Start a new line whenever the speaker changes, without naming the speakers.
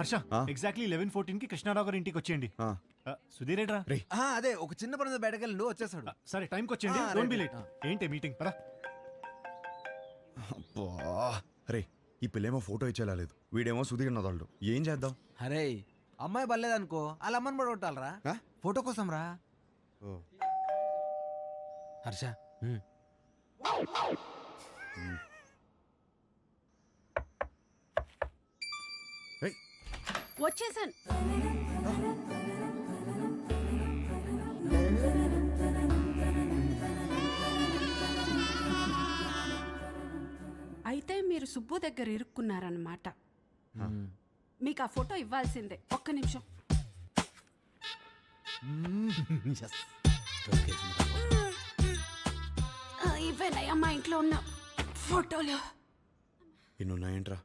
Harsha exactly 11:14 కి కృష్ణారావు గారి ఇంటికి వచ్చేయండి. సుధీర్ ఏడ్రా?
అదే ఒక చిన్న పని బయటకెళ్ళి వచ్చేసాడు.
సరే టైంకి వచ్చేయండి, డోంట్ బి లేట్. ఏంటి మీటింగ్ పరా?
రే ఈ పిల్లేమో ఫోటో ఇచ్చేలాలేదు, వీడేమో సుధీర్ నదాళ్ళు. ఏం చేద్దాం?
అరే అమ్మాయి బలేదనుకో వాళ్ళ అమ్మని కూడా కొట్టాలరా ఫోటో కోసం రా. హర్ష
వచ్చేసాను. అయితే మీరు సుబ్బు దగ్గర ఇరుక్కున్నారన్నమాట. మీకు ఆ ఫోటో ఇవ్వాల్సిందే. ఒక్క నిమిషం. ఇవేనయ్యా మా ఇంట్లో ఉన్న ఫోటోలు.
ఇన్నున్నాయంట్రా?